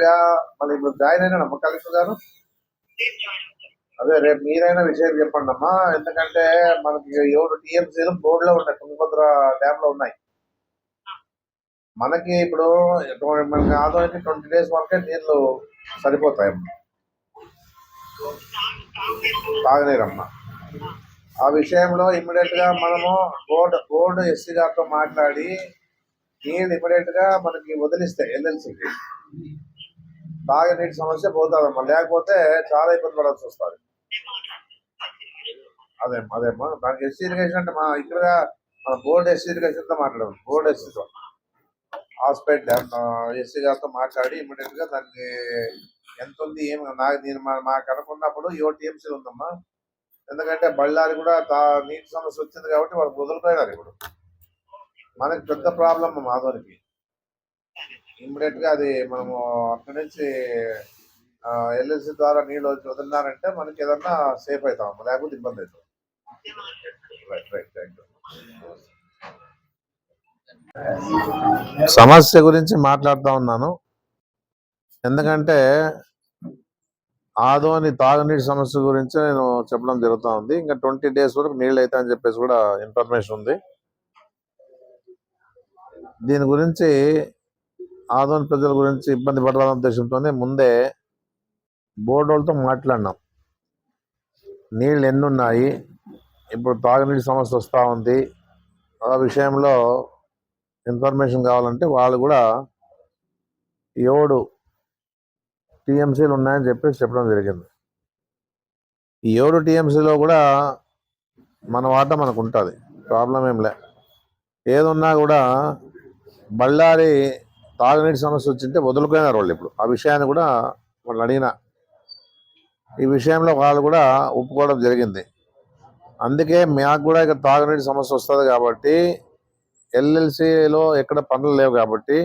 గా మళ్ళీ ఇప్పుడు జాయిన్ అయినా కలెక్టర్ గారు. అదే రేపు మీరైనా విషయం చెప్పండి అమ్మా, ఎందుకంటే మనకి 7 టీఎంసీలు బోర్డులో ఉన్నాయి, తుంగభద్ర డ్యామ్ లో ఉన్నాయి. మనకి ఇప్పుడు మనకి ఆదాయానికి 20 days వరకే నీళ్లు సరిపోతాయి తాగనీరమ్మా. ఆ విషయంలో ఇమ్మీడియట్ గా మనము బోర్డు ఎస్సీ గారితో మాట్లాడి నీళ్ళు ఇమ్మీడియట్ గా మనకి వదిలిస్తే ఎల్ఎల్సీకి తాగనీటి సమస్య పోతుందమ్మా, లేకపోతే చాలా ఇబ్బంది పడాల్సి వస్తుంది. అదేమ్మా దానికి ఎస్సీ ఇరిగేషన్ అంటే మా ఇక్కడ మన బోర్డు ఎస్సీ ఇరిగేషన్ తో మాట్లాడాము, బోర్డు ఎస్సీతో హాస్పిటల్ డ్యామ్ ఎస్సీ గారితో మాట్లాడి ఇమ్మీడియట్ గా దానికి ఎంత ఉంది ఏమి నేను మాకు అనుకున్నప్పుడు 7 టీఎంసీలు ఉందమ్మా. ఎందుకంటే బళ్ళారి కూడా నీటి సమస్య వచ్చింది కాబట్టి వాళ్ళు వదిలిపోయినారు. ఇప్పుడు మనకి పెద్ద ప్రాబ్లం మాధవనికి ఇమ్మీడియట్ గా అది మనము అక్కడి నుంచి ఎల్ఎల్సీ ద్వారా నీళ్ళు వచ్చి వదిలినారంటే మనకి ఏదన్నా సేఫ్ అవుతాం, లేకపోతే ఇబ్బంది అవుతాం. సమస్య గురించి మాట్లాడుతూ ఉన్నాను, ఎందుకంటే ఆదోని తాగునీటి సమస్య గురించి నేను చెప్పడం జరుగుతూ ఉంది. ఇంకా 20 days వరకు నీళ్ళు అవుతా అని చెప్పేసి కూడా ఇన్ఫర్మేషన్ ఉంది. దీని గురించి ఆదోని ప్రజల గురించి ఇబ్బంది పడాలనే ఉద్దేశంతోనే ముందే బోర్డు వాళ్ళతో మాట్లాడినాం. నీళ్ళు ఎన్ని ఉన్నాయి, ఇప్పుడు తాగునీటి సమస్య వస్తూ ఉంది, ఆ విషయంలో ఇన్ఫర్మేషన్ కావాలంటే వాళ్ళు కూడా 7 టీఎంసీలు ఉన్నాయని చెప్పేసి చెప్పడం జరిగింది. ఈ 7 టీఎంసీలో కూడా మన వాటా మనకు ఉంటుంది, ప్రాబ్లం ఏం లే. ఏదున్నా కూడా బళ్ళారి తాగునీటి సమస్య వచ్చింటే వదులుకున్నారు వాళ్ళు. ఇప్పుడు ఆ విషయాన్ని కూడా వాళ్ళు అడిగిన ఈ విషయంలో వాళ్ళు కూడా ఒప్పుకోవడం జరిగింది. అందుకే మాకు కూడా ఇక తాగునీటి సమస్య వస్తుంది కాబట్టి ఎల్ఎల్సీలో ఎక్కడ పనులు లేవు కాబట్టి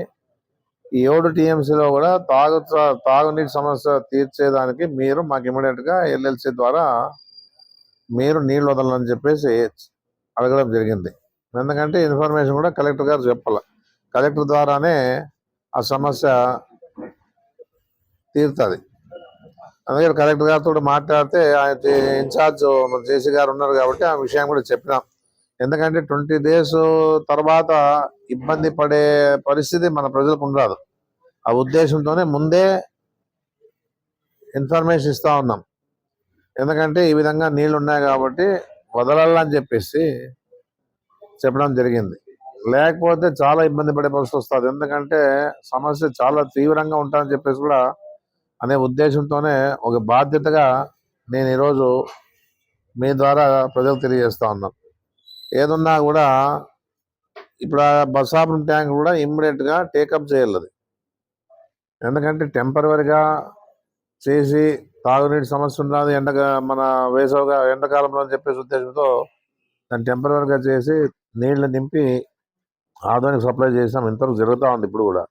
ఈ 7 టీఎంసీలో కూడా తాగునీటి సమస్య తీర్చేదానికి మీరు మాకు ఇమీడియట్గా ఎల్ఎల్సీ ద్వారా మీరు నీళ్ళు వదలని చెప్పేసి అడగడం జరిగింది. ఎందుకంటే ఇన్ఫర్మేషన్ కూడా కలెక్టర్ గారు చెప్పాల, కలెక్టర్ ద్వారానే ఆ సమస్య తీరుతుంది. అందుకని కలెక్టర్ గారితో మాట్లాడితే ఆయన ఇన్ఛార్జ్ జేసీ గారు ఉన్నారు కాబట్టి ఆ విషయం కూడా చెప్పినాం. ఎందుకంటే 20 days తర్వాత ఇబ్బంది పడే పరిస్థితి మన ప్రజలకు ఉండదు. ఆ ఉద్దేశంతోనే ముందే ఇన్ఫర్మేషన్ ఇస్తా ఉన్నాం. ఎందుకంటే ఈ విధంగా నీళ్లు ఉన్నాయి కాబట్టి వదలాలని చెప్పేసి చెప్పడం జరిగింది. లేకపోతే చాలా ఇబ్బంది పడే పరిస్థితి వస్తుంది. ఎందుకంటే సమస్య చాలా తీవ్రంగా ఉంటుందని చెప్పేసి కూడా అనే ఉద్దేశంతోనే ఒక బాధ్యతగా నేను ఈరోజు మీ ద్వారా ప్రజలకు తెలియజేస్తా ఉన్నాను. ఏదున్నా కూడా ఇప్పుడు ఆ బసాపురం ట్యాంక్ కూడా ఇమ్మీడియట్గా టేకప్ చేయాలి. ఎందుకంటే టెంపరవరీగా చేసి తాగునీటి సమస్య ఉన్నది మన వేసవిగా ఎండాకాలంలో అని చెప్పేసి ఉద్దేశంతో దాన్ని టెంపరవరీగా చేసి నీళ్లు నింపి ఆదోనికి సప్లై చేసాం. ఇంతవరకు జరుగుతూ ఉంది. ఇప్పుడు కూడా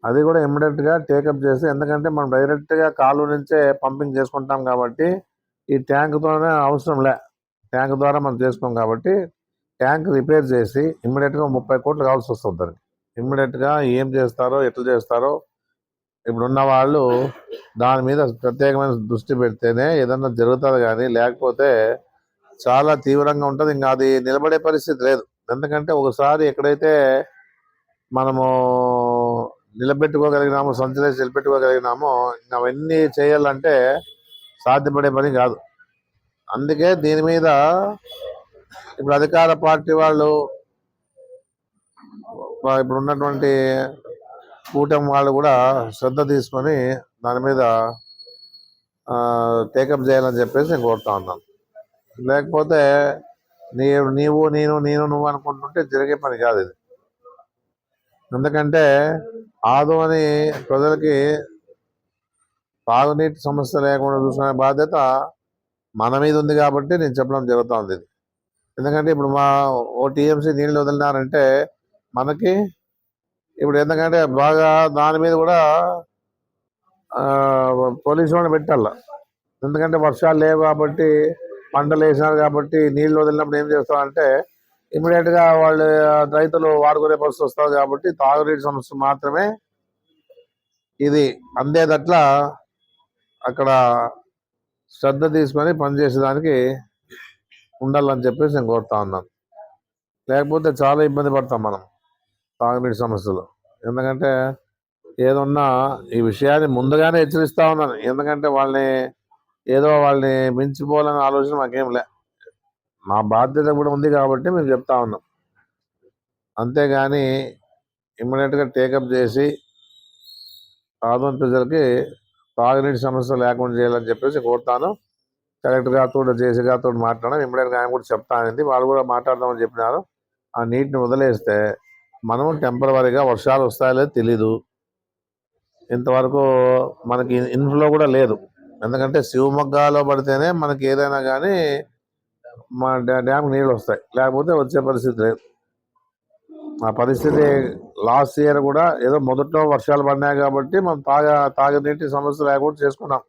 అది కూడా ఇమ్మీడియట్గా టేకప్ చేసి, ఎందుకంటే మనం డైరెక్ట్గా కాలువ నుంచే పంపింగ్ చేసుకుంటాం కాబట్టి ఈ ట్యాంక్తోనే అవసరం లే, ట్యాంక్ ద్వారా మనం చేసుకోం కాబట్టి ట్యాంక్ రిపేర్ చేసి ఇమ్మీడియట్గా 30 కోట్లు కావాల్సి వస్తుంది. దానికి ఇమ్మీడియట్గా ఏం చేస్తారో ఎట్లా చేస్తారో ఇప్పుడున్న వాళ్ళు దాని మీద ప్రత్యేకమైన దృష్టి పెడితేనే ఏదన్నా జరుగుతుంది, కానీ లేకపోతే చాలా తీవ్రంగా ఉంటుంది. ఇంకా అది నిలబడే పరిస్థితి లేదు. ఎందుకంటే ఒకసారి ఎక్కడైతే మనము నిలబెట్టుకోగలిగినామో, సంచలేసి నిలబెట్టుకోగలిగినామో, ఇంకా అవన్నీ చేయాలంటే సాధ్యపడే పని కాదు. అందుకే దీని మీద ఇప్పుడు అధికార పార్టీ వాళ్ళు, ఇప్పుడు ఉన్నటువంటి కూటమి వాళ్ళు కూడా శ్రద్ధ తీసుకొని దాని మీద టేకప్ చేయాలని చెప్పేసి నేను కోరుతా ఉన్నాను. లేకపోతే నువ్వు అనుకుంటుంటే జరిగే పని కాదు ఇది. ఎందుకంటే ఆదోని ప్రజలకి తాగునీటి సమస్య లేకుండా చూసుకునే బాధ్యత మన మీద ఉంది కాబట్టి నేను చెప్పడం జరుగుతూ ఉంది ఇది. ఎందుకంటే ఇప్పుడు ఓ టీఎంసీ నీళ్ళు వదిలినారంటే మనకి ఇప్పుడు ఎందుకంటే బాగా దాని మీద కూడా పోలీసు వాళ్ళని పెట్టాల. ఎందుకంటే వర్షాలు లేవు కాబట్టి, పంటలు వేసినారు కాబట్టి నీళ్ళు వదిలినప్పుడు ఏం చేస్తారంటే ఇమీడియట్గా వాళ్ళు రైతులు వాడుకునే పరిస్థితి వస్తుంది. కాబట్టి తాగునీటి సమస్య మాత్రమే ఇది అందేదట్లా అక్కడ శ్రద్ధ తీసుకొని పనిచేసేదానికి ఉండాలని చెప్పేసి నేను కోరుతా ఉన్నాను. లేకపోతే చాలా ఇబ్బంది పడతాం మనం తాగునీటి సమస్యలు. ఎందుకంటే ఏదన్నా ఈ విషయాన్ని ముందుగానే హెచ్చరిస్తా ఉన్నాను. ఎందుకంటే వాళ్ళని మించిపోవాలనే ఆలోచన మాకేం లే. మా బాధ్యత కూడా ఉంది కాబట్టి మేము చెప్తా ఉన్నాం. అంతేగాని ఇమ్మీడియట్గా టేకప్ చేసి ఆదోని ప్రజలకి తాగునీటి సమస్య లేకుండా చేయాలని చెప్పేసి కోరుతాను. కలెక్టర్ గారితో జేసీ గారితో మాట్లాడడం ఇమ్మీడియట్గా ఆయన కూడా చెప్తానండి. వాళ్ళు కూడా మాట్లాడదామని చెప్పినారు. ఆ నీటిని వదిలేస్తే మనం టెంపరవరీగా వర్షాలు వస్తాయో తెలీదు. ఇంతవరకు మనకి ఇన్ఫ్లో కూడా లేదు. ఎందుకంటే శివమొగ్గాలో పడితేనే మనకి ఏదైనా కానీ మా డ్యామ్ నీళ్ళు వస్తాయి, లేకపోతే వచ్చే పరిస్థితి లేదు. ఆ పరిస్థితి లాస్ట్ ఇయర్ కూడా ఏదో మొదట్లో వర్షాలు పడినాయి కాబట్టి మనం తాగునీటి సమస్య లేకుండా చేసుకున్నాం.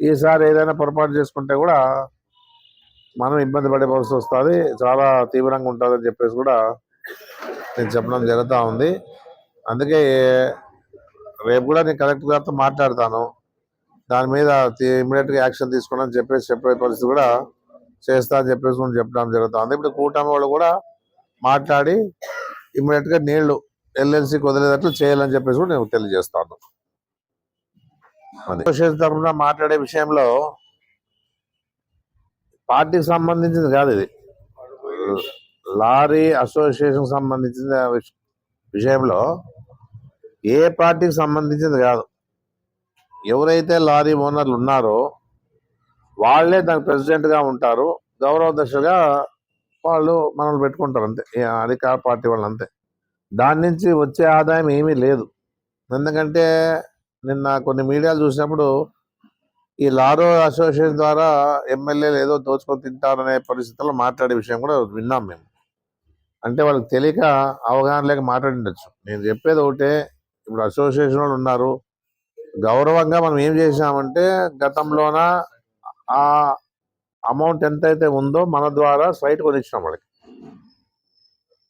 ఈసారి ఏదైనా పొరపాటు చేసుకుంటే కూడా మనం ఇబ్బంది పడే పరిస్థితి వస్తుంది, చాలా తీవ్రంగా ఉంటుందని చెప్పేసి కూడా నేను చెప్పడం జరుగుతూ ఉంది. అందుకే రేపు కూడా నేను కలెక్టర్ గారితో మాట్లాడతాను. దాని మీద ఇమ్మీడియట్గా యాక్షన్ తీసుకోవడం చెప్పేసి చెప్పే పరిస్థితి కూడా చేస్తా అని చెప్పేసి కూడా చెప్పడం జరుగుతుంది. ఇప్పుడు కూటమి వాళ్ళు కూడా మాట్లాడి ఇమ్మీడియట్గా నీళ్లు ఎల్ఎల్సీకి వదిలేటట్లు చేయాలని చెప్పేసి కూడా నేను తెలియజేస్తాను. అసోసియేషన్ తరఫున మాట్లాడే విషయంలో పార్టీకి సంబంధించింది కాదు ఇది. లారీ అసోసియేషన్ సంబంధించిన విషయంలో ఏ పార్టీకి సంబంధించింది కాదు. ఎవరైతే లారీ ఓనర్లు ఉన్నారో వాళ్ళే దానికి ప్రెసిడెంట్గా ఉంటారు, గౌరవ దశగా వాళ్ళు మనల్ని పెట్టుకుంటారు అంతే, అధికార పార్టీ వాళ్ళు అంతే. దాని నుంచి వచ్చే ఆదాయం ఏమీ లేదు. ఎందుకంటే నిన్న కొన్ని మీడియాలు చూసినప్పుడు ఈ లారో అసోసియేషన్ ద్వారా ఎమ్మెల్యేలు ఏదో దోచుకొని తింటారనే పరిస్థితుల్లో మాట్లాడే విషయం కూడా విన్నాం మేము. అంటే వాళ్ళకి తెలియక అవగాహన లేక మాట్లాడిండొచ్చు. నేను చెప్పేది ఒకటే, ఇప్పుడు అసోసియేషన్ వాళ్ళు ఉన్నారు, గౌరవంగా మనం ఏం చేసామంటే గతంలోన ఆ అమౌంట్ ఎంతైతే ఉందో మన ద్వారా సైట్ కొనిచ్చినాం వాళ్ళకి.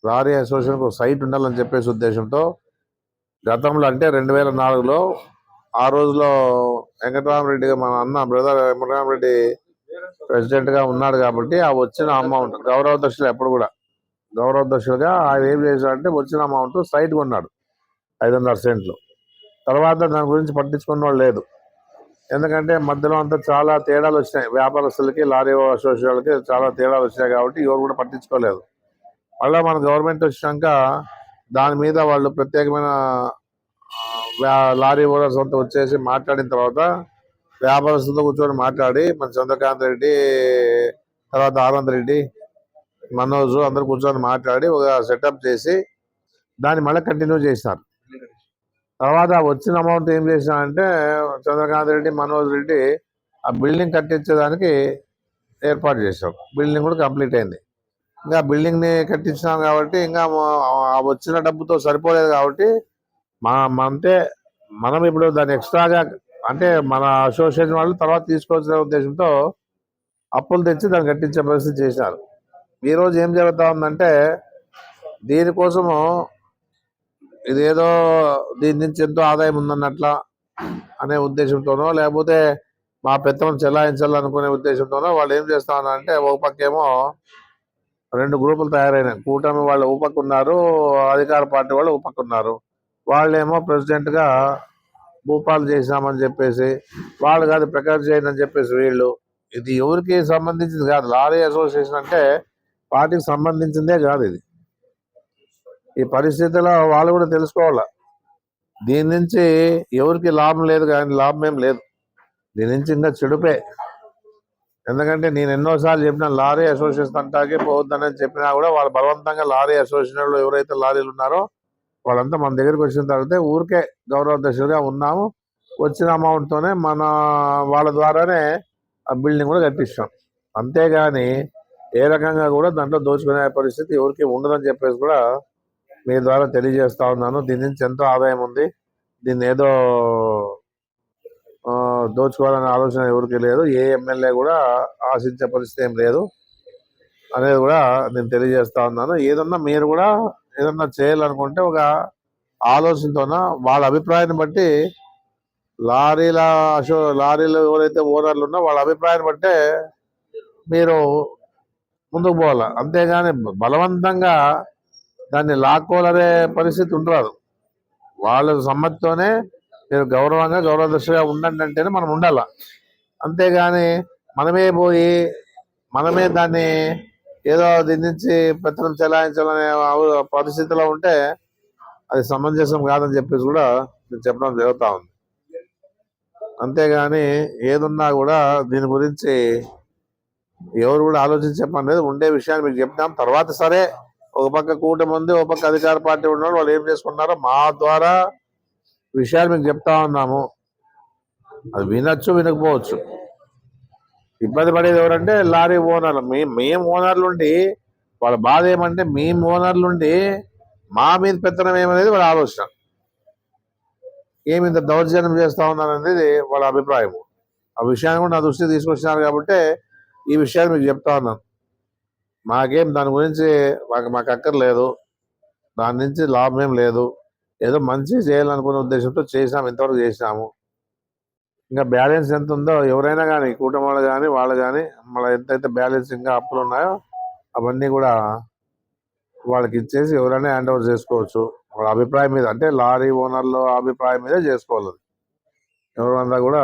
లారీ అసోసియేషన్కి ఒక సైట్ ఉండాలని చెప్పేసి ఉద్దేశంతో గతంలో అంటే 2004లో ఆ రోజులో వెంకటరామరెడ్డిగా మన అన్న బ్రదర్ వెంకటరామరెడ్డి ప్రెసిడెంట్గా ఉన్నాడు కాబట్టి ఆ వచ్చిన అమౌంట్ గౌరవ దశలు ఎప్పుడు కూడా గౌరవ దశలుగా ఆయన ఏం చేశాడంటే వచ్చిన అమౌంట్ సైట్ కొన్నాడు 500 సెంట్లు. తర్వాత దాని గురించి పట్టించుకున్న వాళ్ళు లేదు. ఎందుకంటే మధ్యలో అంతా చాలా తేడాలు వచ్చినాయి, వ్యాపారస్తులకి లారీ అసోసియేషన్లకి చాలా తేడాలు వచ్చినాయి కాబట్టి ఎవరు కూడా పట్టించుకోలేదు. మళ్ళీ మన గవర్నమెంట్ వచ్చినాక దాని మీద వాళ్ళు ప్రత్యేకమైన లారీ ఓనర్స్ అంతా వచ్చేసి మాట్లాడిన తర్వాత వ్యాపారస్తులతో కూర్చొని మాట్లాడి మన చంద్రకాంత్ రెడ్డి, తర్వాత ఆనంద్ రెడ్డి, మనోజ్ అందరు కూర్చొని మాట్లాడి ఒక సెటప్ చేసి దాన్ని మళ్ళీ కంటిన్యూ చేసినారు. తర్వాత వచ్చిన అమౌంట్ ఏం చేసినారంటే చంద్రకాంత్ రెడ్డి, మనోజ్ రెడ్డి ఆ బిల్డింగ్ కట్టించేదానికి ఏర్పాటు చేశాం. బిల్డింగ్ కూడా కంప్లీట్ అయింది. ఇంకా బిల్డింగ్ని కట్టించినాం కాబట్టి ఇంకా వచ్చిన డబ్బుతో సరిపోలేదు కాబట్టి అంటే మనం ఇప్పుడు దాన్ని ఎక్స్ట్రాగా అంటే మన అసోసియేషన్ వాళ్ళు తర్వాత తీసుకోవాల్సిన ఉద్దేశంతో అప్పులు తెచ్చి దాన్ని కట్టించే పరిస్థితి చేశారు. ఈరోజు ఏం జరుగుతూ ఉందంటే దీనికోసము ఇదేదో దీని నుంచి ఎంతో ఆదాయం ఉందన్నట్ల అనే ఉద్దేశంతోనో లేకపోతే మా పెత్తనం చెలాయించాలనుకునే ఉద్దేశంతోనో వాళ్ళు ఏం చేస్తా ఉన్నారంటే ఒక పక్కేమో 2 గ్రూపులు తయారైనాయి. కూటమి వాళ్ళు ఒక పక్క ఉన్నారు, అధికార పార్టీ వాళ్ళు ఒక పక్క ఉన్నారు. వాళ్ళేమో ప్రెసిడెంట్గా భూపాలు చేసినామని చెప్పేసి వాళ్ళు కాదు ప్రకాష్ జైన్ అని చెప్పేసి వీళ్ళు. ఇది ఎవరికి సంబంధించింది కాదు. లారీ అసోసియేషన్ అంటే పార్టీకి సంబంధించిందే కాదు. ఇది ఈ పరిస్థితిలో వాళ్ళు కూడా తెలుసుకోవాల. దీని నుంచి ఎవరికి లాభం లేదు, కానీ లాభం ఏం లేదు. దీని నుంచి ఇంకా చెడుపే. ఎందుకంటే నేను ఎన్నోసార్లు చెప్పిన లారీ అసోసియేషన్ అంటాకే పోవద్దని చెప్పినా కూడా వాళ్ళు బలవంతంగా లారీ అసోసియేషన్లో ఎవరైతే లారీలు ఉన్నారో వాళ్ళంతా మన దగ్గరికి వచ్చిన తర్వాత ఊరికే గౌరవ దశలుగా ఉన్నాము, వచ్చిన అమౌంట్తోనే మన వాళ్ళ ద్వారానే ఆ బిల్డింగ్ కూడా కట్టిస్తాం. అంతేగాని ఏ రకంగా కూడా దాంట్లో దోచుకునే పరిస్థితి ఎవరికి ఉండదని చెప్పేసి కూడా మీ ద్వారా తెలియజేస్తా ఉన్నాను. దీని నుంచి ఎంతో ఆదాయం ఉంది, దీన్ని ఏదో దోచుకోవాలనే ఆలోచన ఎవరికి లేదు, ఏ ఎమ్మెల్యే కూడా ఆశించే పరిస్థితి ఏం లేదు అనేది కూడా నేను తెలియజేస్తా ఉన్నాను. ఏదన్నా మీరు కూడా ఏదన్నా చేయాలనుకుంటే ఒక ఆలోచనతోన వాళ్ళ అభిప్రాయాన్ని బట్టి లారీల లారీలు ఎవరైతే ఓనర్లు ఉన్నా వాళ్ళ అభిప్రాయాన్ని బట్టే మీరు ముందుకు పోవాలి, అంతేగాని బలవంతంగా దాన్ని లాక్కోలనే పరిస్థితి ఉండరాదు. వాళ్ళ సమ్మతితోనే మీరు గౌరవంగా గౌరవ దృష్టిగా ఉండండి అంటేనే మనం ఉండాల, అంతేగాని మనమే పోయి మనమే దాన్ని ఏదో దీని నుంచి పెత్తనం చెలాయించాలనే పరిస్థితిలో ఉంటే అది సమంజసం కాదని చెప్పేసి కూడా నేను చెప్పడం జరుగుతూ ఉంది. అంతేగాని ఏదున్నా కూడా దీని గురించి ఎవరు కూడా ఆలోచించే పని లేదు. ఉండే విషయాన్ని మీకు చెప్తాం. తర్వాత సరే, ఒక పక్క కూటమి ఉంది, ఒక పక్క అధికార పార్టీ ఉన్నాడు, వాళ్ళు ఏం చేసుకున్నారో మా ద్వారా విషయాలు మీకు చెప్తా ఉన్నాము. అది వినొచ్చు, వినకపోవచ్చు. ఇబ్బంది పడేది ఎవరంటే లారీ ఓనర్లు. మేము ఓనర్లుండి వాళ్ళ బాధ ఏమంటే మేము ఓనర్లుండి మా మీద పెత్తనం ఏమనేది వాళ్ళ ఆలోచన. ఏమి ఇంత దౌర్జన్యం చేస్తా ఉన్నారనేది వాళ్ళ అభిప్రాయం. ఆ విషయాన్ని కూడా నా దృష్టికి తీసుకొచ్చినారు కాబట్టి ఈ విషయాన్ని మీకు చెప్తా ఉన్నాను. మాకేం దాని గురించి మాకు అక్కర్లేదు, దాని నుంచి లాభం ఏం లేదు. ఏదో మంచి చేయాలనుకునే ఉద్దేశంతో చేసినాము, ఇంతవరకు చేసినాము. ఇంకా బ్యాలెన్స్ ఎంత ఉందో ఎవరైనా కానీ, కూటమి వాళ్ళు కానీ మళ్ళీ ఎంతైతే బ్యాలెన్స్ ఇంకా అప్పులు ఉన్నాయో అవన్నీ కూడా వాళ్ళకి ఇచ్చేసి ఎవరైనా హ్యాండ్ ఓవర్ చేసుకోవచ్చు. వాళ్ళ అభిప్రాయం మీద, అంటే లారీ ఓనర్ల అభిప్రాయం మీద చేసుకోవాలి. ఎవరంతా కూడా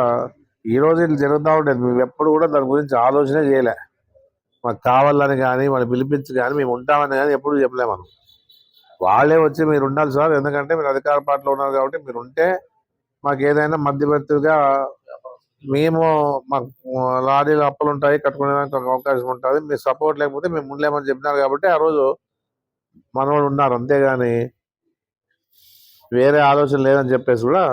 ఈ రోజు ఇట్లా జరుగుతూ ఉంటుంది. మేము ఎప్పుడు కూడా దాని గురించి ఆలోచనే చేయలే. మాకు కావాలని కానీ వాళ్ళు పిలిపించి కానీ మేము ఉంటామని కానీ ఎప్పుడు చెప్పలేము. మనం వాళ్ళే వచ్చి మీరు ఉండాలి సార్, ఎందుకంటే మీరు అధికార పార్టీలో ఉన్నారు కాబట్టి మీరు ఉంటే మాకు ఏదైనా మధ్యవర్తిగా మేము మాకు లారీలు అప్పులు ఉంటాయి, కట్టుకునేదానికి ఒక అవకాశం ఉంటుంది, మీరు సపోర్ట్ లేకపోతే మేము ఉండలేమని చెప్పినారు కాబట్టి ఆ రోజు మనవాళ్ళు ఉన్నారు. అంతేగాని వేరే ఆలోచన లేదని చెప్పేసి కూడా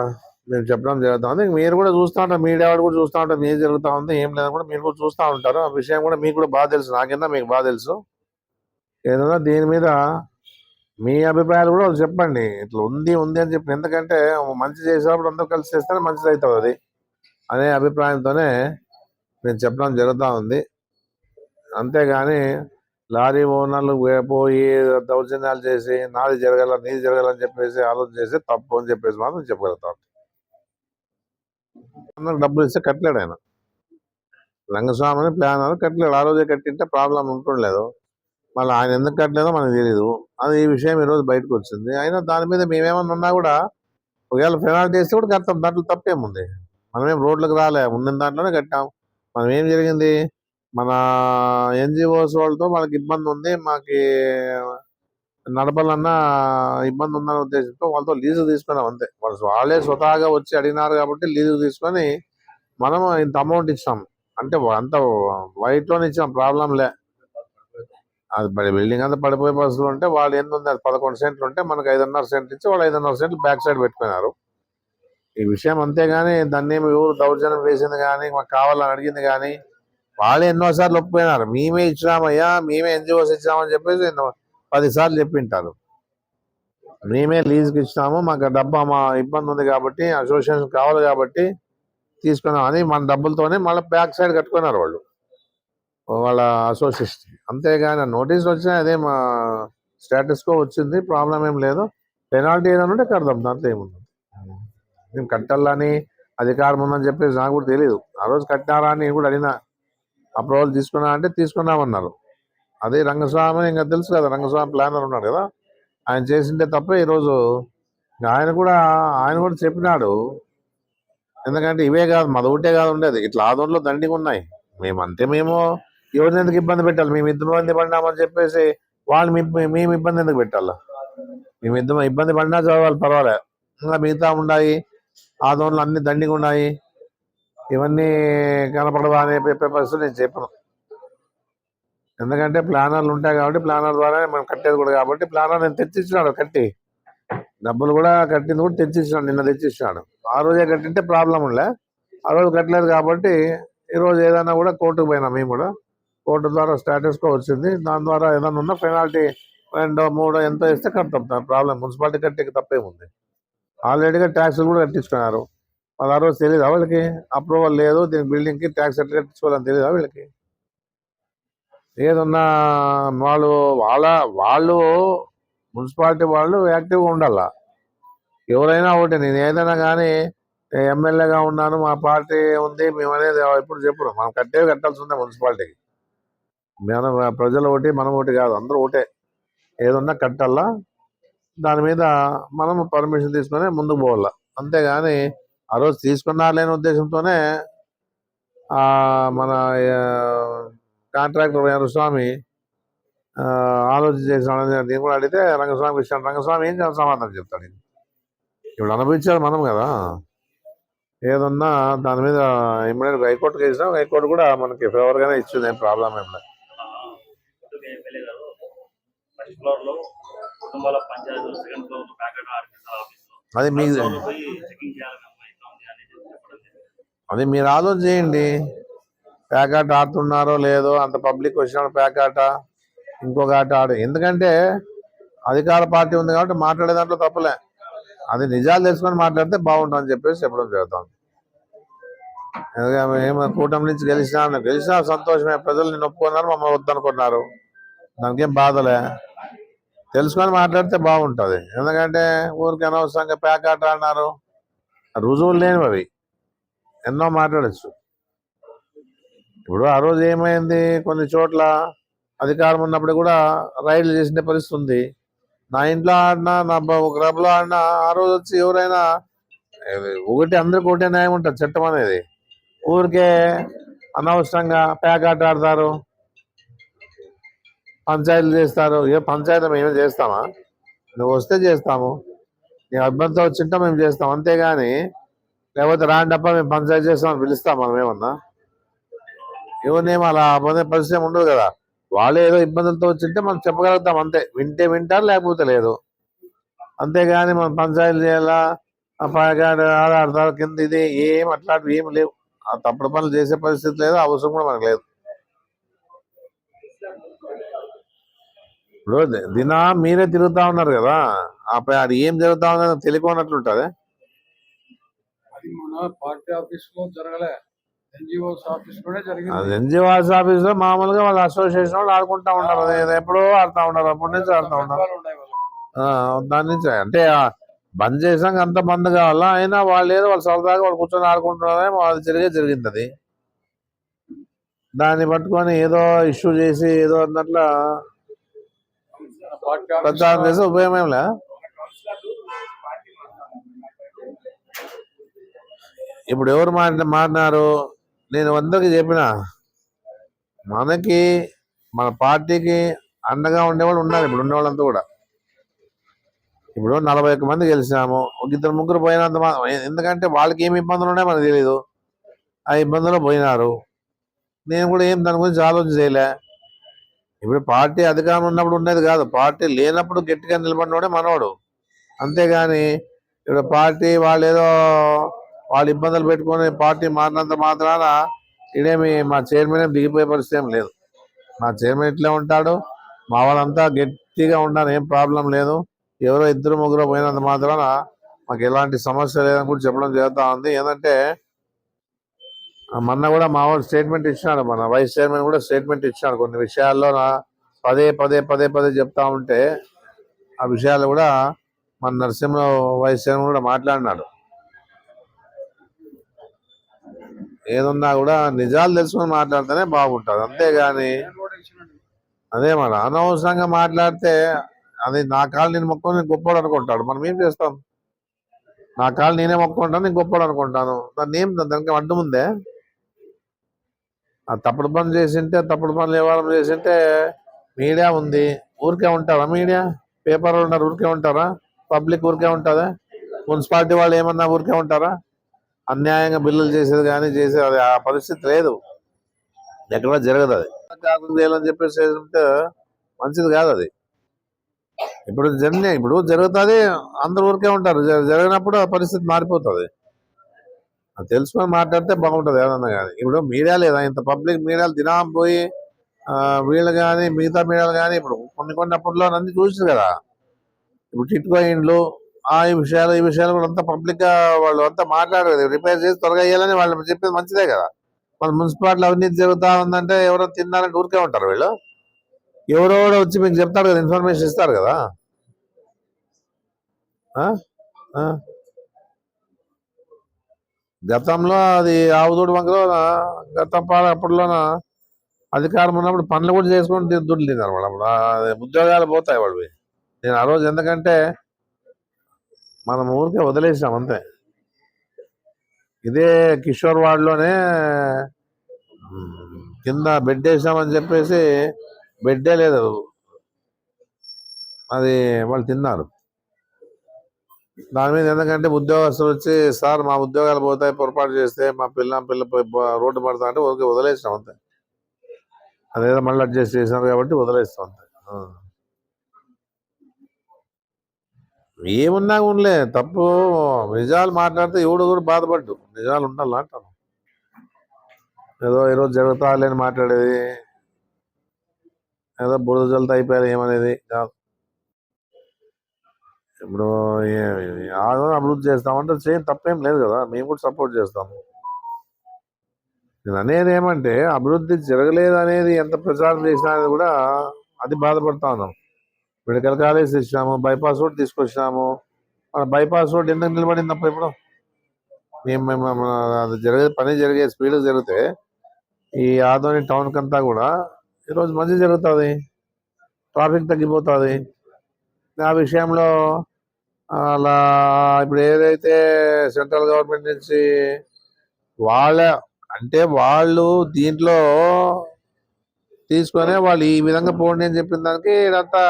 మేము చెప్పడం జరుగుతుంది. మీరు కూడా చూస్తూ ఉంటారు, మీడియా వాడు కూడా చూస్తూ ఉంటారు ఏం జరుగుతూ ఉంది ఏం లేదని కూడా మీరు కూడా చూస్తూ ఉంటారు. ఆ విషయం కూడా మీకు కూడా బాగా తెలుసు, నాకింద మీకు బాగా తెలుసు. ఏదైనా దీని మీద మీ అభిప్రాయాలు కూడా చెప్పండి. ఇట్లా ఉంది అని చెప్పి, ఎందుకంటే మంచి చేసేటప్పుడు అందరూ కలిసి చేస్తేనే మంచిది అవుతుంది అది అనే అభిప్రాయంతోనే నేను చెప్పడం జరుగుతూ ఉంది. అంతేగాని లారీ ఓనర్లు పోయి దౌర్జన్యాలు చేసి నాది జరగాల నీది జరగాలని చెప్పేసి ఆలోచన చేసి తప్పు అని చెప్పేసి మాత్రం చెప్పగలుగుతాం. డబ్బులు ఇస్తే కట్టలేడు ఆయన, రంగస్వామిని ప్లాన్ కట్టలేడు. ఆ రోజే కట్టింటే ప్రాబ్లం ఉంటుండలేదు. మళ్ళీ ఆయన ఎందుకు కట్టలేదో మనకు తెలియదు. అది ఈ విషయం ఈరోజు బయటకు వచ్చింది. అయినా దాని మీద మేమేమన్నా ఉన్నా కూడా ఒకవేళ పెనాల్టీ వేస్తే కూడా కడతాం, దాంట్లో తప్పేముంది. మనమేం రోడ్లకు రాలే, ఉన్న దాంట్లోనే కట్టాం. మనం ఏం జరిగింది, మన ఎన్జిఓస్ వాళ్ళతో మనకి ఇబ్బంది ఉంది, మాకు నడపాలన్నా ఇబ్బంది ఉందనే ఉద్దేశంతో వాళ్ళతో లీజు తీసుకున్నాం అంతే. వాళ్ళే స్వతహాగా వచ్చి అడిగినారు కాబట్టి లీజు తీసుకొని మనం ఇంత అమౌంట్ ఇచ్చాం. అంటే అంత వైట్లోనే ఇచ్చాం, ప్రాబ్లం లే. అది బిల్డింగ్ అంతా పడిపోయే పరిస్థితులు ఉంటే వాళ్ళు ఎంత ఉంది, అది 11 సెంట్లు ఉంటే మనకు 5.5 సెంట్లు ఇచ్చి వాళ్ళు 5.5 సెంట్లు బ్యాక్ సైడ్ పెట్టుకున్నారు. ఈ విషయం అంతేగాని దాన్ని ఏమి ఎవరు దౌర్జన్యం వేసింది కానీ మాకు కావాలని అడిగింది కానీ, వాళ్ళు ఎన్నోసార్లు ఒప్పుకున్నారు. మేమే ఇచ్చినామయ్యా, మేమే ఎన్జిఓస్ ఇచ్చినామని చెప్పేసి 10 సార్లు చెప్పింటారు. మేమే లీజుకి ఇచ్చినాము, మాకు డబ్బా మా ఇబ్బంది ఉంది కాబట్టి అసోసియేషన్ కావాలి కాబట్టి తీసుకున్నాం అని మన డబ్బులతోనే మళ్ళీ బ్యాక్ సైడ్ కట్టుకున్నారు వాళ్ళు, వాళ్ళ అసోసియేషన్. అంతేగాని నోటీస్ వచ్చినా అదే మా స్టేటస్ కో వచ్చింది, ప్రాబ్లం ఏం లేదు. పెనాల్టీ ఏదైనా ఉంటే కడదాం, దాంట్లో ఏముంది. మేము కట్టాలని అధికారం ఉందని చెప్పేసి నాకు కూడా తెలియదు. ఆ రోజు కట్టినారా అని నేను కూడా అడిగినా, అప్రూవల్ తీసుకున్నా అంటే తీసుకున్నామన్నారు. అదే రంగస్వామి ఇంకా తెలుసు కదా, రంగస్వామి ప్లానర్ ఉన్నాడు కదా, ఆయన చేసిందే తప్ప ఈరోజు ఆయన కూడా చెప్పినాడు. ఎందుకంటే ఇవే కాదు, మదొకటే కాదు ఉండేది, ఇట్లా ఆదంలో దండిగా ఉన్నాయి. మేము ఎవరిని ఎందుకు ఇబ్బంది పెట్టాలి, మేము ఇబ్బంది పడినామని చెప్పేసి వాళ్ళు మేము ఇబ్బంది ఎందుకు పెట్టాలి. మేము ఇబ్బంది పడినా చదవాలి పర్వాలేదు, ఇంకా మిగతా ఉన్నాయి ఆదంలో అన్ని దండిగా ఉన్నాయి, ఇవన్నీ కనపడవా అనే చెప్పే పరిస్థితి నేను చెప్పను. ఎందుకంటే ప్లానర్లు ఉంటాయి కాబట్టి ప్లానర్ ద్వారా మనం కట్టేది కూడా కాబట్టి ప్లానర్ నేను తెచ్చిచ్చినాడు, కట్టి డబ్బులు కూడా కట్టింది కూడా తెచ్చిచ్చినాడు, నిన్న తెచ్చిచ్చినాడు. ఆ రోజే కట్టింటే ప్రాబ్లం ఉండలే, ఆ రోజు కట్టలేదు కాబట్టి ఈరోజు ఏదైనా కూడా కోర్టుకు పోయినా, మేము కూడా కోర్టు ద్వారా స్టేటస్కో వచ్చింది, దాని ద్వారా ఏదైనా ఉన్నా పెనాల్టీ 2, 3 ఎంత ఇస్తే కడతాం, ప్రాబ్లం. మున్సిపాలిటీ కట్టేకి తప్పేముంది. ఆల్రెడీగా ట్యాక్సులు కూడా కట్టించుకున్నారు. వాళ్ళు ఆ రోజు తెలియదు వాళ్ళకి అప్రూవల్ లేదు దీని బిల్డింగ్కి, ట్యాక్స్ ఎట్లా కట్టించుకోవాలని తెలియదా వీళ్ళకి. ఏదన్నా వాళ్ళు మున్సిపాలిటీ వాళ్ళు యాక్టివ్గా ఉండాల. ఎవరైనా ఒకటి, నేను ఏదైనా కానీ ఎమ్మెల్యేగా ఉన్నాను, మా పార్టీ ఉంది, మేము అనేది ఎప్పుడు చెప్పుడు. మనం కట్టేవి కట్టాల్సి ఉంది మున్సిపాలిటీకి. మనం ప్రజలు ఒకటి, మనం ఒకటి కాదు, అందరూ ఒకటే. ఏదన్నా కట్టాలా, దాని మీద మనం పర్మిషన్ తీసుకొని ముందుకు పోవాలా. అంతేగాని ఆ రోజు తీసుకున్నా లేని ఉద్దేశంతోనే మన కాంట్రాక్టర్ రంగస్వామి ఆలోచన చేసిన నేను కూడా అడిగితే రంగస్వామికి ఇచ్చాను. రంగస్వామి ఏం సమాధానం చెప్తాడు? ఇప్పుడు అనుభవించాడు మనం కదా. ఏదన్నా దాని మీద ఇమ్మీడియట్ హైకోర్టుకి వేసినాం, హైకోర్టు కూడా మనకి ఫేవర్ గానే ఇచ్చింది, ఏం ప్రాబ్లం ఏం లేదు. అది మీకు అది మీరు ఆలోచన చేయండి. ప్యాకాట్ ఆడుతున్నారో లేదో, అంత పబ్లిక్ వచ్చినప్పుడు ప్యాకాట ఇంకొక ఆట ఆడు. ఎందుకంటే అధికార పార్టీ ఉంది కాబట్టి మాట్లాడే దాంట్లో తప్పలే. అది నిజాలు తెలుసుకొని మాట్లాడితే బాగుంటుందని చెప్పేసి చెప్పడం జరుగుతుంది. మేము కూటమి నుంచి గెలిచినా సంతోషమే. ప్రజలు నిన్ను ఒప్పుకున్నారు, మమ్మల్ని వద్దనుకున్నారు, దానికేం బాధలే. తెలుసుకొని మాట్లాడితే బాగుంటుంది. ఎందుకంటే ఊరికి అనవసరంగా ప్యాకాట అన్నారు, రుజువులు లేనివి అవి. ఎన్నో మాట్లాడచ్చు. ఇప్పుడు ఆ రోజు ఏమైంది, కొన్ని చోట్ల అధికారం ఉన్నప్పుడు కూడా రైడ్లు చేసిన పరిస్థితి ఉంది. నా ఇంట్లో ఆడినా, నా క్లబ్లో ఆడినా ఆ రోజు వచ్చి ఎవరైనా ఒకటి, అందరికి ఒకటే న్యాయం ఉంటుంది చట్టం అనేది. ఊరికే అనవసరంగా ప్యాకాట ఆడతారు, పంచాయతీలు చేస్తారు. ఏ పంచాయతీ మేమే చేస్తామా? నువ్వు వస్తే చేస్తాము, నీ అభ్యంతరం వచ్చింటే మేము చేస్తాం. అంతేగాని లేకపోతే రాండప్ప మేము పంచాయతీ చేస్తామని పిలుస్తాం మనం ఏమన్నా? ఎవరినేమో అలా పొందే పరిస్థితి ఉండదు కదా. వాళ్ళు ఏదో ఇబ్బందులతో వచ్చింటే మనం చెప్పగలుగుతాం, అంతే. వింటే వింటారు, లేకపోతే లేదు. అంతేగాని మనం పంచాయతీలు చేయాలా, ఆడతారు కింద, ఇది ఏం అట్లాంటివి ఏమి లేవు. ఆ తప్పుడు పనులు చేసే పరిస్థితి లేదు, అవసరం కూడా మనకు లేదు. ఇప్పుడు దినా మీరే తిరుగుతా ఉన్నారు కదా, అది ఏం జరుగుతా ఉందని తెలియకున్నట్లుంటది. అది ఎన్జిఓస్ ఆఫీస్ లో మామూలుగా వాళ్ళ అసోసియేషన్ వాళ్ళు ఆడుకుంటా ఉంటారు. ఎప్పుడో ఆడుతా ఉన్నారు, అప్పటి నుంచి ఆడుతా ఉన్నారు. దాని నుంచి అంటే బంద్ చేసాక అంత బంద్ కావాలా? అయినా వాళ్ళు ఏదో వాళ్ళు సరదాగా వాళ్ళు కూర్చొని ఆడుకుంటున్నారేమో, అది జరిగింది. అది దాన్ని పట్టుకొని ఏదో ఇష్యూ చేసి ఏదో అన్నట్ల ప్రచారం చేస్తే ఉపయోగం ఏం లే. ఇప్పుడు ఎవరు మారినారు? నేను అందరికి చెప్పిన, మనకి మన పార్టీకి అండగా ఉండేవాళ్ళు ఉన్నారు. ఇప్పుడు ఉండేవాళ్ళంతా కూడా ఇప్పుడు 41 మంది గెలిచినాము, ఒక ఇద్దరు ముగ్గురు పోయినంత. ఎందుకంటే వాళ్ళకి ఏమి ఇబ్బందులు ఉన్నాయో మనకు తెలియదు. ఆ ఇబ్బందులు పోయినారు. నేను కూడా ఏం దాని గురించి ఆలోచన చేయలే. ఇప్పుడు పార్టీ అధికారం ఉన్నప్పుడు ఉండేది కాదు, పార్టీ లేనప్పుడు గట్టిగా నిలబడినోడే మనవాడు. అంతేగాని ఇప్పుడు పార్టీ వాళ్ళు ఏదో వాళ్ళు ఇబ్బందులు పెట్టుకొని పార్టీ మారినంత మాత్రాన ఇదేమి మా చైర్మన్ దిగిపోయే పరిస్థితి ఏం లేదు. మా చైర్మన్ ఇట్లే ఉంటాడు, మా వాళ్ళంతా గట్టిగా ఉంటారు, ఏం ప్రాబ్లం లేదు. ఎవరో ఇద్దరు ముగ్గురు పోయినంత మాత్రాన మాకు ఎలాంటి సమస్య లేదని కూడా చెప్పడం జరుగుతూ ఉంది. ఏంటంటే మొన్న కూడా మా వాళ్ళు స్టేట్మెంట్ ఇచ్చినాడు, మన వైస్ చైర్మన్ కూడా స్టేట్మెంట్ ఇచ్చినాడు. కొన్ని విషయాల్లో పదే చెప్తా ఉంటే ఆ విషయాలు కూడా మన నరసింహరావు వైస్ చైర్మన్ కూడా మాట్లాడినాడు. ఏదున్నా కూడా నిజాలు తెలుసుకొని మాట్లాడితేనే బాగుంటుంది. అంతేగాని అదే మన అనవసరంగా మాట్లాడితే అది నా కాళ్ళు నేను మొక్కుని నేను గొప్పవాడు అనుకుంటాడు. మనం ఏం చేస్తాం? నా కాళ్ళు నేనే మొక్కుంటాను, నేను గొప్పవాడు అనుకుంటాను. దానికి అడ్డం ఉందే? ఆ తప్పుడు పనులు చేసింటే, తప్పుడు పనులు వ్యవహారం చేసింటే మీడియా ఉంది, ఊరికే ఉంటారా? మీడియా పేపర్ ఉన్నారు, ఊరికే ఉంటారా? పబ్లిక్ ఊరికే ఉంటుందా? మున్సిపాలిటీ వాళ్ళు ఏమన్నా ఊరికే ఉంటారా? అన్యాయంగా బిల్లులు చేసేది కానీ చేసేది, అది ఆ పరిస్థితి లేదు, ఎక్కడ జరగదు. అది చేయాలని చెప్పేసి ఉంటే మంచిది కాదు. అది ఇప్పుడు జరుగుతుంది, అందరు ఊరికే ఉంటారు. జరిగినప్పుడు ఆ పరిస్థితి మారిపోతుంది. అది తెలుసుకొని మాట్లాడితే బాగుంటుంది ఏదన్నా కానీ. ఇప్పుడు మీడియా లేదా, ఇంత పబ్లిక్ మీడియాలు దినం పోయి వీళ్ళు కానీ మిగతా మీడియాలు కానీ ఇప్పుడు కొన్ని అప్పట్లో అన్ని చూసారు కదా. ఇప్పుడు టిట్కో ఇండ్లు ఈ విషయాలు కూడా అంతా పబ్లిక్ గా వాళ్ళు అంతా మాట్లాడరు. రిపేర్ చేసి త్వరగా అయ్యాలని వాళ్ళు చెప్పేది మంచిదే కదా. మన మున్సిపాలిటీ అవినీతి జరుగుతా ఉందంటే ఎవరో తిన్నారంటే ఊరికే ఉంటారు వీళ్ళు. ఎవరో వచ్చి మీకు చెప్తారు కదా, ఇన్ఫర్మేషన్ ఇస్తారు కదా. గతంలో అది ఆవుదోడు వంకలో గతం అప్పట్లోన అధికారం ఉన్నప్పుడు పనులు కూడా చేసుకొని దుడ్లు తిన్నారు వాళ్ళు అప్పుడు ఉద్యోగాలు పోతాయి వాళ్ళవి. నేను ఆ రోజు ఎందుకంటే మనం ఊరికే వదిలేసాం అంతే. ఇదే కిషోర్ వార్డులోనే కింద బెడ్ వేసామని చెప్పేసి బెడ్డే లేదు, అది వాళ్ళు తిన్నారు. దాని మీద ఎందుకంటే ఉద్యోగస్తులు వచ్చి సార్ మా ఉద్యోగాలు పోతాయి పొరపాటు చేస్తే మా పిల్ల రోడ్డు పడతా అంటే ఓకే వదిలేస్తాం అంతే. అదేదో మళ్ళీ అడ్జస్ట్ చేసినారు కాబట్టి వదిలేస్తాం అంతే. ఏమున్నా ఉండలే తప్పు. నిజాలు మాట్లాడితే ఎవడు కూడా బాధపడ్డు, నిజాలు ఉండాలి అంటాను. ఏదో ఈరోజు జరుగుతా లేని మాట్లాడేది, ఏదో బురద జల్లుతా అయిపోయారు ఏమనేది కాదు. ఇప్పుడు అభివృద్ధి చేస్తామంటే చేయం, తప్పేం లేదు కదా, మేము కూడా సపోర్ట్ చేస్తాము. నేను అనేది ఏమంటే అభివృద్ధి జరగలేదు అనేది ఎంత ప్రచారం చేసినా కూడా అది బాధపడతా ఉన్నాం. మెడికల్ కాలేజ్ ఇచ్చినాము, బైపాస్ రోడ్ తీసుకొచ్చినాము, మన బైపాస్ రోడ్ ఎందుకు నిలబడిందప్పుడు ఇప్పుడు మేము అది పని జరిగే స్పీడ్ జరిగితే ఈ ఆదోని టౌన్ కంతా కూడా ఈరోజు మంచి జరుగుతుంది, ట్రాఫిక్ తగ్గిపోతుంది. ఆ విషయంలో అలా ఇప్పుడు ఏదైతే సెంట్రల్ గవర్నమెంట్ నుంచి వాళ్ళు దీంట్లో తీసుకొని వాళ్ళు ఈ విధంగా పోండి అని చెప్పిన దానికి ఇదంతా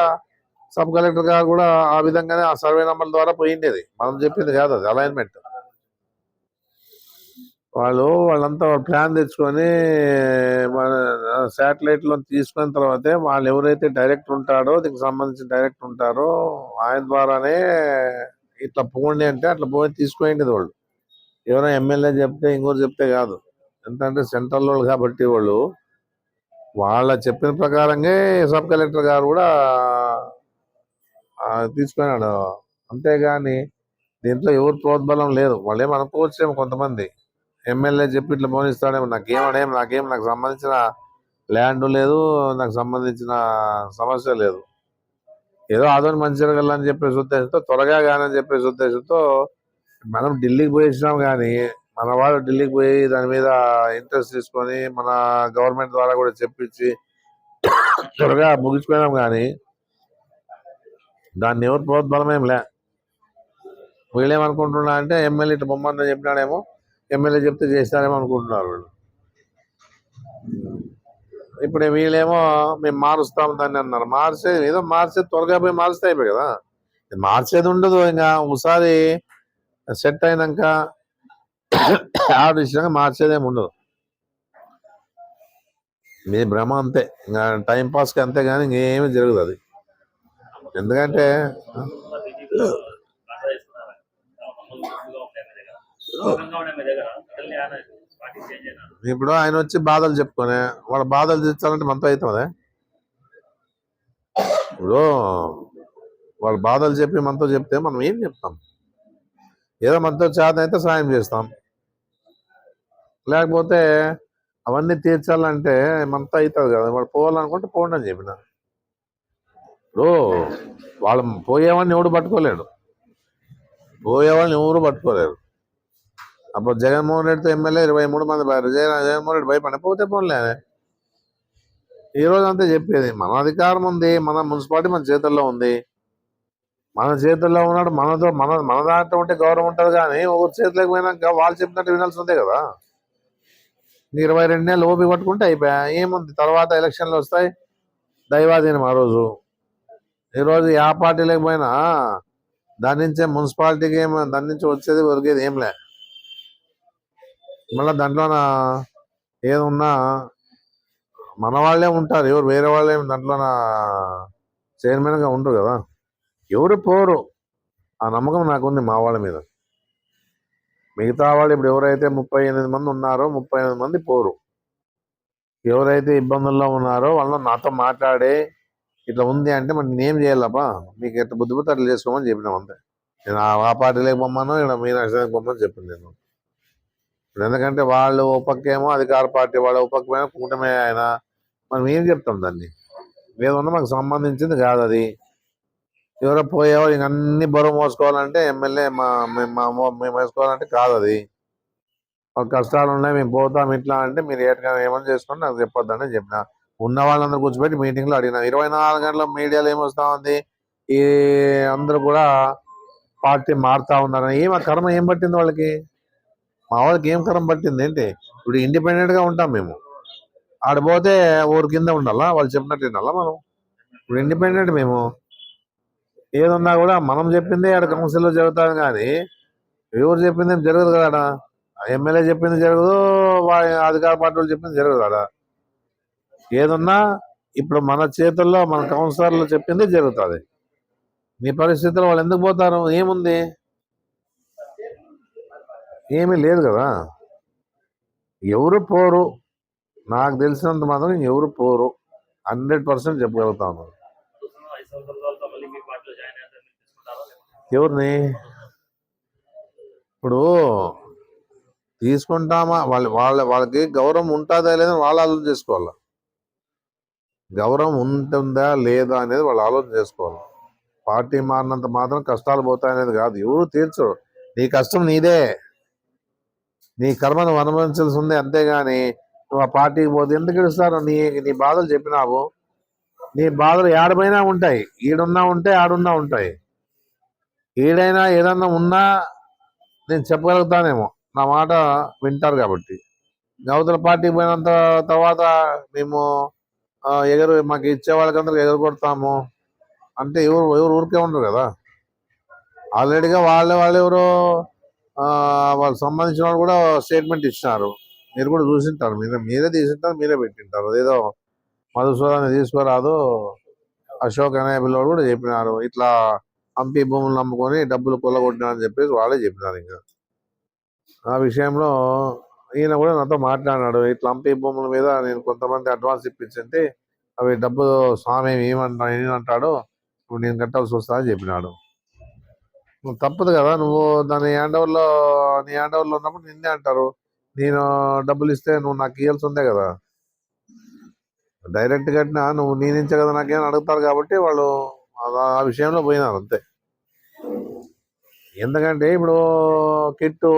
సబ్ కలెక్టర్ గారు కూడా ఆ విధంగానే ఆ సర్వే నెంబర్ ద్వారా పోయిండేది, మనం చెప్పింది కాదు అది అలైన్మెంట్. వాళ్ళంతా ప్లాన్ తెచ్చుకొని మన శాటిలైట్ లో తీసుకున్న తర్వాతే వాళ్ళు ఎవరైతే డైరెక్టర్ ఉంటాడో దీనికి సంబంధించిన డైరెక్టర్ ఉంటారో ఆయన ద్వారానే ఇట్లా పోండి అంటే అట్లా పోయి తీసుకుపోయింది వాళ్ళు. ఎవరో ఎమ్మెల్యే చెప్తే ఇంకోటి చెప్తే కాదు. ఎందుకంటే సెంట్రల్ వాళ్ళు కాబట్టి వాళ్ళ చెప్పిన ప్రకారంగా సబ్ కలెక్టర్ గారు కూడా తీసుకున్నాడు. అంతేగాని దీంట్లో ఎవరు ప్రోద్బలం లేదు. వాళ్ళు ఏమనుకోవచ్చేమో కొంతమంది, ఎమ్మెల్యే చెప్పి ఇట్లా పోనిస్తాడేమో, నాకు సంబంధించిన ల్యాండ్ లేదు, నాకు సంబంధించిన సమస్య లేదు, ఏదో ఆదోని మంచి జరగాలని చెప్పేసి ఉద్దేశంతో త్వరగా కానని చెప్పేసి ఉద్దేశంతో మనం ఢిల్లీకి పోయించినాం. కానీ మన వాళ్ళు ఢిల్లీకి పోయి దాని మీద ఇంట్రెస్ట్ తీసుకొని మన గవర్నమెంట్ ద్వారా కూడా చెప్పించి త్వరగా ముగించుకున్నాం. కానీ దాన్ని ఎవరు ప్రోద్బలమేం లే. వీళ్ళేమనుకుంటున్నా అంటే ఎమ్మెల్యే ఇట్లా బొమ్మని చెప్పినాడేమో, ఎమ్మెల్యే చెప్తే చేస్తారేమో అనుకుంటున్నారు వీళ్ళు. ఇప్పుడు వీళ్ళేమో మేము మారుస్తాం దాన్ని అన్నారు. మార్చేది త్వరగా పోయి మారుస్తే అయిపోయి కదా, మార్చేది ఉండదు. ఇంకా ఒకసారి సెట్ అయినాక ఆర్డర్ మార్చేదేమి ఉండదు. మీ భ్రమ అంతే, ఇంకా టైం పాస్కి అంతే, కానీ ఇంకేమీ జరగదు అది. ఎందుకంటే ఇప్పుడు ఆయన వచ్చి బాధలు చెప్పుకొని వాళ్ళ బాధలు తీర్చాలంటే మనతో అవుతుంది. ఇప్పుడు వాళ్ళ బాధలు చెప్పి మనతో చెప్తే మనం ఏం చెప్తాం? ఏదో మనతో చేత అయితే సాయం చేస్తాం, లేకపోతే అవన్నీ తీర్చాలంటే మనతో అవుతుంది కదా. వాళ్ళు పోవాలనుకుంటే పోండి అని చెప్పిన. ఇప్పుడు వాళ్ళు పోయేవాడిని ఎవడు పట్టుకోలేడు, పోయేవాళ్ళని ఎవరు పట్టుకోలేరు. అప్పుడు జగన్మోహన్ రెడ్డితో ఎమ్మెల్యే 23 మంది జగన్మోహన్ రెడ్డి భయపడిపోతే పోన్లే. ఈ రోజు అంతా చెప్పేది మన అధికారం ఉంది, మన మున్సిపాలిటీ మన చేతుల్లో ఉంది, మన చేతుల్లో ఉన్నాడు. మన దాంట్లో ఉంటే గౌరవం ఉంటుంది. కానీ ఒకరి చేతిలోకి పోయినాక వాళ్ళు చెప్పినట్టు వినాల్సి ఉంది కదా. 22 నెలలు ఓపి పట్టుకుంటే అయిపోయా, ఏముంది? తర్వాత ఎలక్షన్లు వస్తాయి, దైవాధీనం. ఆ రోజు ఈరోజు ఏ పార్టీలోకి పోయినా దాని నుంచే మున్సిపాలిటీకి దాని నుంచి వచ్చేది ఒరిగేది ఏం లే. మళ్ళీ దాంట్లోన ఏదున్నా మన వాళ్ళే ఉంటారు, ఎవరు వేరే వాళ్ళే దాంట్లోన చైర్మన్గా ఉండరు కదా, ఎవరు పోరు. ఆ నమ్మకం నాకుంది మా వాళ్ళ మీద. మిగతా వాళ్ళు ఇప్పుడు ఎవరైతే 38 మంది ఉన్నారో 38 మంది పోరు. ఎవరైతే ఇబ్బందుల్లో ఉన్నారో వాళ్ళు నాతో మాట్లాడే ఇట్లా ఉంది అంటే మరి నేనేం చేయాలబ్బా, మీకు ఎట్లా బుద్ధి అట్లా చేసుకోమని చెప్పినాం అంతే. నేను ఆ పార్టీలోకి పొమ్మను, ఇక్కడ మీనాక్షి పొమ్మని చెప్పింది నేను. ఇప్పుడు ఎందుకంటే వాళ్ళు ఒక పక్కేమో అధికార పార్టీ, వాళ్ళు ఒక పక్కమైన కూటమి ఆయన, మనం ఏం చెప్తాం దాన్ని? ఏదన్నా మాకు సంబంధించింది కాదు అది. ఎవరో పోయేవాళ్ళు ఇంక అన్ని బరువు మోసుకోవాలంటే ఎమ్మెల్యే మేము వేసుకోవాలంటే కాదు అది. వాళ్ళ కష్టాలు ఉన్నాయి, మేము పోతాం ఇట్లా అంటే మీరు ఏమని చేసుకొని నాకు చెప్పొద్దని చెప్పిన. ఉన్న వాళ్ళందరూ కూర్చోబెట్టి మీటింగ్లో అడిగిన. 24 గంటల మీడియాలో ఏమొస్తా ఉంది, ఈ అందరూ కూడా పార్టీ మారుతా ఉన్నారు. ఏం ఆ కర్మ ఏం పట్టింది వాళ్ళకి? మా వాళ్ళకి ఏం కర్మ పట్టింది ఏంటి? ఇప్పుడు ఇండిపెండెంట్ గా ఉంటాం మేము. ఆడిపోతే ఊరి కింద ఉండాలా, వాళ్ళు చెప్పినట్టు వినాలా మనం? ఇప్పుడు ఇండిపెండెంట్ మేము. ఏదున్నా కూడా మనం చెప్పిందే ఆడ కౌన్సిల్లో జరుగుతుంది, కానీ ఎవరు చెప్పింది ఏం జరగదు కదా ఆడ. ఎమ్మెల్యే చెప్పింది జరగదు, అధికార పార్టీలు చెప్పింది జరగదు ఆడ. ఏదున్నా ఇప్పుడు మన చేతుల్లో మన కౌన్సిలర్లు చెప్పింది జరుగుతుంది. మీ పరిస్థితుల్లో వాళ్ళు ఎందుకు పోతారు? ఏముంది? ఏమీ లేదు కదా. ఎవరు పోరు, నాకు తెలిసినంత మాత్రం ఎవరు పోరు 100% చెప్పగలుగుతాను. ఎవరిని ఇప్పుడు తీసుకుంటామా? వాళ్ళకి గౌరవం ఉంటుందా లేదా వాళ్ళు ఆలోచన చేసుకోవాలి. గౌరవం ఉంటుందా లేదా అనేది వాళ్ళు ఆలోచన చేసుకోవాలి. పార్టీ మారినంత మాత్రం కష్టాలు పోతాయనేది కాదు. ఎవరు తీర్చరు. నీ కష్టం నీదే, నీ కర్మను అనుభవించాల్సి ఉంది, అంతేగాని నువ్వు ఆ పార్టీకి పోతే ఎందుకు ఇస్తారు? నీ బాధలు చెప్పినావు. నీ బాధలు ఏడమైనా ఉంటాయి, ఈడున్నా ఉంటాయి, ఆడున్నా ఉంటాయి. ఏడైనా ఏదన్నా ఉన్నా నేను చెప్పగలుగుతానేమో, నా మాట వింటారు కాబట్టి. అవతల పార్టీకి పోయినంత తర్వాత మేము మాకు ఇచ్చే వాళ్ళకందరికి ఎగరు కొడతాము అంటే ఎవరు ఊరికే ఉండరు కదా. ఆల్రెడీగా వాళ్ళు ఎవరో వాళ్ళకి సంబంధించిన వాళ్ళు కూడా స్టేట్మెంట్ ఇచ్చినారు. మీరు కూడా చూసింటారు, మీరే తీసింటారు, మీరే పెట్టింటారు. అదేదో మధుసూదన్ తీసుకోరాదు, అశోక్ అనే పిల్లలు కూడా చెప్పినారు, ఇట్లా హంపి భూములు నమ్ముకొని డబ్బులు కొల్లగొట్టినారని చెప్పేసి వాళ్ళే చెప్పినారు. ఇంకా ఆ విషయంలో ఈయన కూడా నాతో మాట్లాడినాడు. ఇట్లా హంపి భూముల మీద నేను కొంతమంది అడ్వాన్స్ ఇప్పించింటే అవి డబ్బు స్వామి ఏమంటాడు, ఇప్పుడు నేను కట్టాల్సి వస్తా అని చెప్పినాడు. నువ్వు తప్పదు కదా, నువ్వు దాని నీ హ్యాండ్ ఓవర్లో ఉన్నప్పుడు నిన్నే అంటారు. నేను డబ్బులు ఇస్తే నువ్వు నాకు ఇవ్వాల్సి ఉందే కదా. డైరెక్ట్ కట్టినా నువ్వు నీ నుంచే కదా నాకేమైనా అడుగుతారు, కాబట్టి వాళ్ళు ఆ విషయంలో పోయినారు అంతే. ఎందుకంటే ఇప్పుడు కిట్టు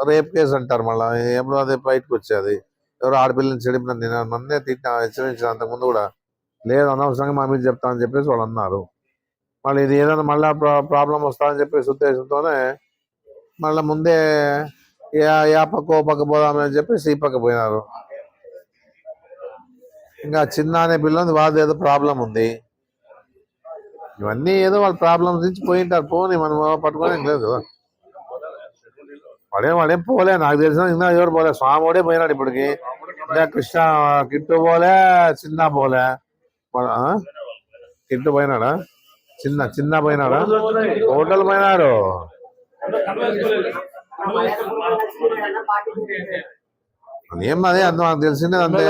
రేప్ కేసు అంటారు, మళ్ళీ ఎప్పుడు అదే బయటకు వచ్చేది. ఎవరో ఆడపిల్లని చెడిపిన నేను నన్నే తిట్టిన, హెచ్చరించిన అంతకుముందు కూడా. లేదు, అనవసరంగా మా మీద చెప్తానని చెప్పేసి వాళ్ళు అన్నారు. మళ్ళీ ఇది ఏదైనా మళ్ళీ ప్రాబ్లం వస్తుందని చెప్పేసి ఉద్దేశంతోనే మళ్ళీ ముందే ఏ పక్క ఓ పక్క పోదామని చెప్పేసి ఈ పక్క పోయినారు. ఇంకా చిన్న అనే పిల్లలు వాళ్ళది ఏదో ప్రాబ్లం ఉంది. ఇవన్నీ ఏదో వాళ్ళ ప్రాబ్లమ్స్ నుంచి పోయింటారు. పోనీ మనం పట్టుకోవడం లేదు కదా. వాడేం పోలే, నాకు తెలిసిన ఇంకా ఎవరు పోలే. స్వామిడే పోయినాడు ఇప్పటికి. ఇంకా కృష్ణ కిట్టు పోలే, చిన్న పోలే. కిట్టు పోయినాడా? చిన్న పోయినాడా? హోటల్ పోయినాడు. ఏం అదే అంత నాకు తెలిసిందే అంతే.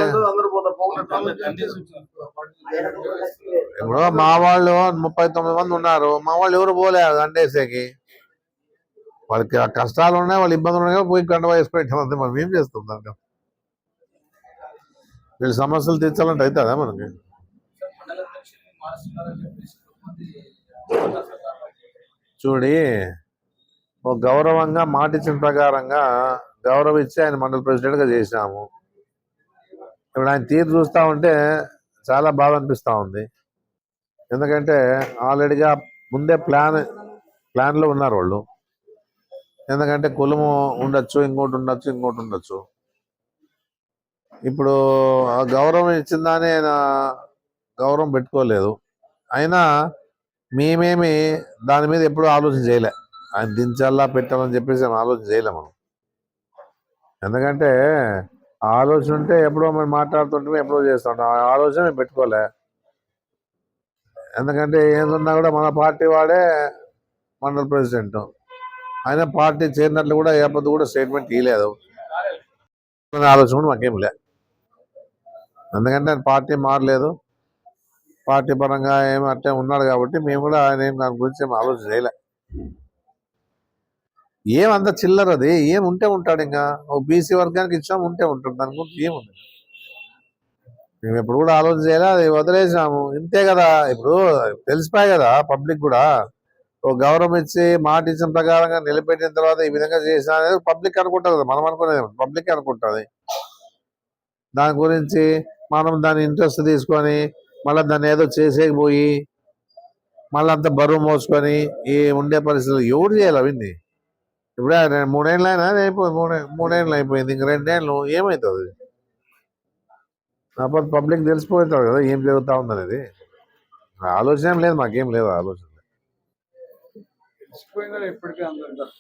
ఇప్పుడు మా వాళ్ళు 39 మంది ఉన్నారు, మా వాళ్ళు ఎవరు పోలే దండేసేకి. వాళ్ళకి కష్టాలు ఉన్నాయి, వాళ్ళు ఇబ్బందులు ఉన్నాయి, పోయి గంట వేసిపోయాం అంతే. మనం ఏం చేస్తాం దానికి? వీళ్ళ సమస్యలు తీర్చాలంటే అవుతుందా మనకి? చూడి, ఒక గౌరవంగా మాట ఇచ్చిన ప్రకారంగా గౌరవించి ఆయన మండల ప్రెసిడెంట్ గా చేసినాము. ఇప్పుడు ఆయన తీరు చూస్తా ఉంటే చాలా బాధ అనిపిస్తా ఉంది. ఎందుకంటే ఆల్రెడీగా ముందే ప్లాన్ లో ఉన్నారు వాళ్ళు. ఎందుకంటే కులము ఉండొచ్చు, ఇంకోటి ఉండొచ్చు. ఇప్పుడు ఆ గౌరవం ఇచ్చిందానే ఆయన గౌరవం పెట్టుకోలేదు. అయినా మేమేమి దాని మీద ఎప్పుడు ఆలోచన చేయలే. ఆయన దించాలా పెట్టాలని చెప్పేసి ఆలోచన చేయలే మనం. ఎందుకంటే ఆలోచన ఉంటే ఎప్పుడో మనం మాట్లాడుతుంటే ఎప్పుడో చేస్తుంటాం. ఆ ఆలోచన మేము పెట్టుకోలే. ఎందుకంటే ఏదన్నా కూడా మన పార్టీ వాడే మండల ప్రెసిడెంట్, ఆయన పార్టీ చేరినట్లు కూడా ఏ పొద్దు కూడా స్టేట్మెంట్ ఇవ్వలేదు. ఆలోచన కూడా మాకేం లే. ఎందుకంటే ఆయన పార్టీ మారలేదు, పార్టీ పరంగా ఏమి అట్టే ఉన్నాడు కాబట్టి మేము కూడా ఆయన దాని గురించి ఏం ఆలోచన చేయలే. ఏమంత చిల్లర అది, ఏం ఉంటే ఉంటాడు. ఇంకా బీసీ వర్గానికి ఇచ్చాము, ఉంటే ఉంటాడు. దాని గురించి ఏముంది, మేము ఎప్పుడు కూడా ఆలోచన చేయాలి, అది వదిలేసాము ఇంతే కదా. ఇప్పుడు తెలిసిపోయి కదా పబ్లిక్ కూడా, ఓ గౌరవం ఇచ్చి మాట ఇచ్చిన ప్రకారంగా నిలబెట్టిన తర్వాత ఈ విధంగా చేసిన అనేది పబ్లిక్ అనుకుంటుంది కదా, మనం అనుకునేది పబ్లిక్ అనుకుంటుంది. దాని గురించి మనం దాని ఇంట్రెస్ట్ తీసుకొని మళ్ళీ దాన్ని ఏదో చేసేకపోయి మళ్ళీ అంత బరువు మోసుకొని ఈ ఉండే పరిస్థితులు ఎవరు చేయాలి అవన్నీ? ఇప్పుడే 3 ఏళ్ళు అయినా అయిపోయి 3 ఏళ్ళు అయిపోయింది, ఇంక 2 ఏళ్ళు ఏమవుతుంది? అప్పుడు పబ్లిక్ తెలిసిపోతారు కదా ఏం జరుగుతా ఉందనేది. ఆలోచన ఏం లేదు, మాకేం లేదు ఆలోచన. ఇప్పటికీ అందరు